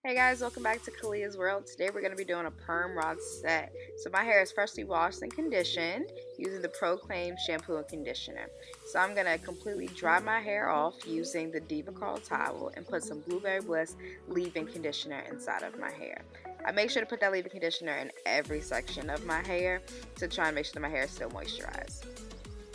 Hey guys, welcome back to Khaleelah's World. Today we're going to be doing a perm rod set. So my hair is freshly washed and conditioned using the Proclaim shampoo and conditioner. So I'm going to completely dry my hair off using the Diva Curl towel and put some Blueberyy Bliss leave-in conditioner inside of my hair. I make sure to put that leave-in conditioner in every section of my hair to try and make sure that my hair is still moisturized.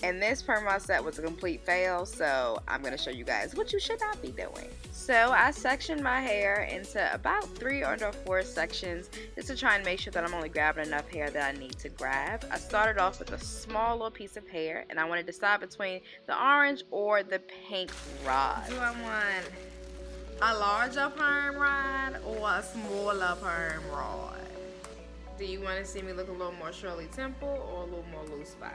And this perm rod set was a complete fail, so I'm going to show you guys what you should not be doing. So I sectioned my hair into about 3 or 4 sections just to try and make sure that I'm only grabbing enough hair that I need to grab. I started off with a small little piece of hair, and I wanted to decide between the orange or the pink rod. Do I want a larger perm rod or a smaller perm rod? Do you want to see me look a little more Shirley Temple or a little more loose body?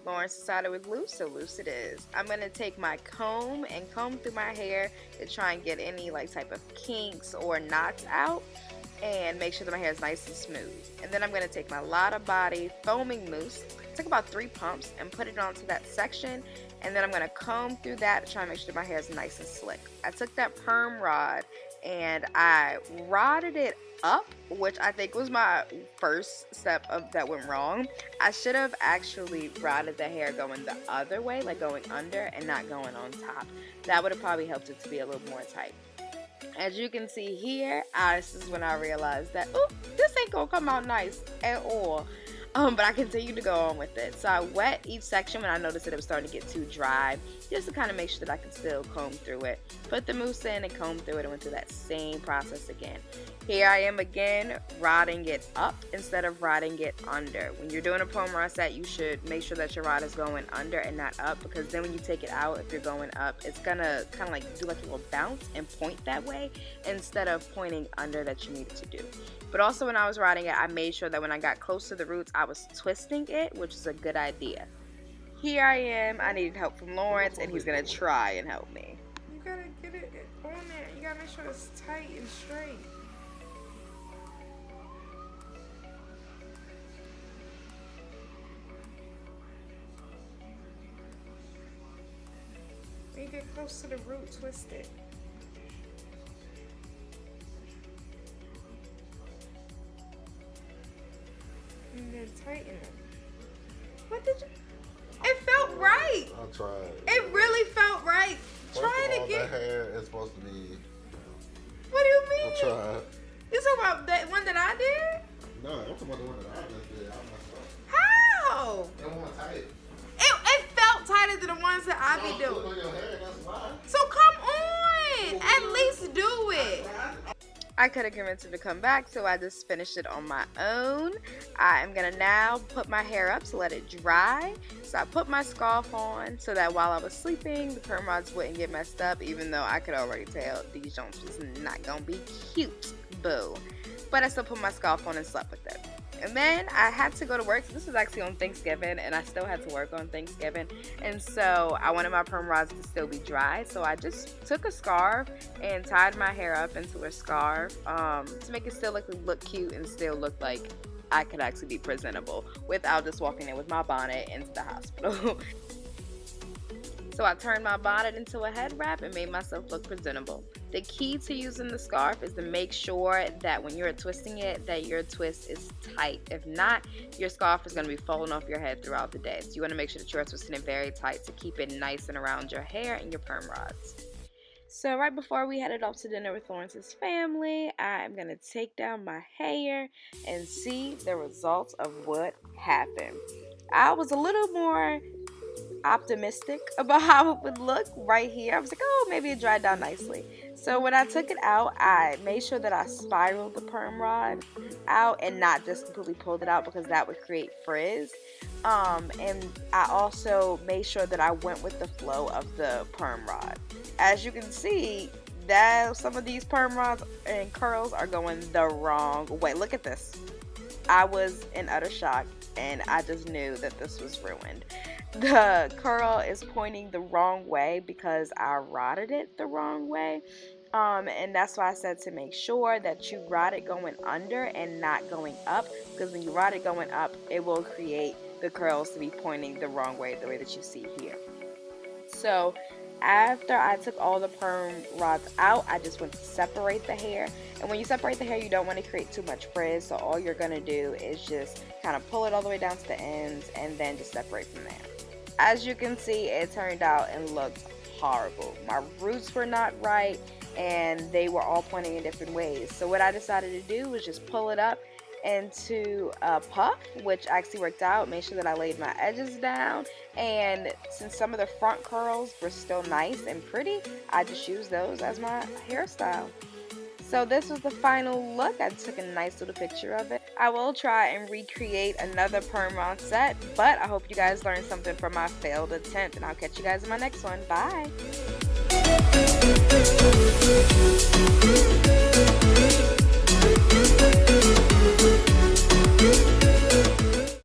Lawrence decided with loose, so loose it is. I'm going to take my comb and comb through my hair to try and get any type of kinks or knots out and make sure that my hair is nice and smooth. And then I'm going to take my Lotta body foaming mousse, take about 3 pumps and put it onto that section, and then I'm going to comb through that to try and make sure that my hair is nice and slick. I took that perm rod and I rodded it up, which I think was my first step that went wrong. I should have actually rodded the hair going the other way, like going under and not going on top. That would have probably helped it to be a little more tight. As you can see here, this is when I realized that, oh, this ain't gonna come out nice at all. But I continued to go on with it. So I wet each section when I noticed that it was starting to get too dry, just to kind of make sure that I could still comb through it. Put the mousse in and comb through it and went through that same process again. Here I am again, rodding it up instead of rodding it under. When you're doing a perm rod set, you should make sure that your rod is going under and not up, because then when you take it out, if you're going up, it's gonna kind of like do like a little bounce and point that way instead of pointing under that you needed to do. But also when I was rodding it, I made sure that when I got close to the roots, I was twisting it, which is a good idea. Here I am. I needed help from Lawrence, and he's gonna try and help me. You gotta get it on there. You gotta make sure it's tight and straight. When you get close to the root, twist it. And then tighten it. What did you? It felt right. I tried. It really felt right. Try it again. That hair is supposed to be. What do you mean? I tried. You talking about that one that I did? No, I'm talking about the one that I just did. I messed up. How? That one tight. It felt tighter than the ones that I be doing. On your hair, that's why. So come on, at least do it. I could have convinced him to come back, so I just finished it on my own. I am going to now put my hair up to let it dry. So I put my scarf on so that while I was sleeping, the perm rods wouldn't get messed up, even though I could already tell these joints was not going to be cute, boo. But I still put my scarf on and slept with it. And then I had to go to work. So this was actually on Thanksgiving, and I still had to work on Thanksgiving. And so I wanted my perm rods to still be dry. So I just took a scarf and tied my hair up into a scarf to make it still look cute and still look like I could actually be presentable without just walking in with my bonnet into the hospital. So I turned my bonnet into a head wrap and made myself look presentable. The key to using the scarf is to make sure that when you're twisting it, that your twist is tight. If not, your scarf is going to be falling off your head throughout the day. So you want to make sure that you're twisting it very tight to keep it nice and around your hair and your perm rods. So right before we headed off to dinner with Lawrence's family, I'm going to take down my hair and see the results of what happened. I was a little more optimistic about how it would look right here. I was like, oh, maybe it dried down nicely. So when I took it out, I made sure that I spiraled the perm rod out and not just completely pulled it out, because that would create frizz. And I also made sure that I went with the flow of the perm rod. As you can see, that some of these perm rods and curls are going the wrong way. Look at this. I was in utter shock, and I just knew that this was ruined. The curl is pointing the wrong way because I rodded it the wrong way. And that's why I said to make sure that you rod it going under and not going up, because when you rod it going up, it will create the curls to be pointing the wrong way, the way that you see here. So After I took all the perm rods out, I just went to separate the hair. And when you separate the hair, you don't want to create too much frizz, so all you're going to do is just kind of pull it all the way down to the ends and then just separate from there. As you can see, it turned out and looked horrible. My roots were not right and they were all pointing in different ways. So what I decided to do was just pull it up into a puff, which actually worked out. Made sure that I laid my edges down, and since some of the front curls were still nice and pretty, I just used those as my hairstyle. So this was the final look. I took a nice little picture of it. I will try and recreate another perm rod set, but I hope you guys learned something from my failed attempt, and I'll catch you guys in my next one. Bye!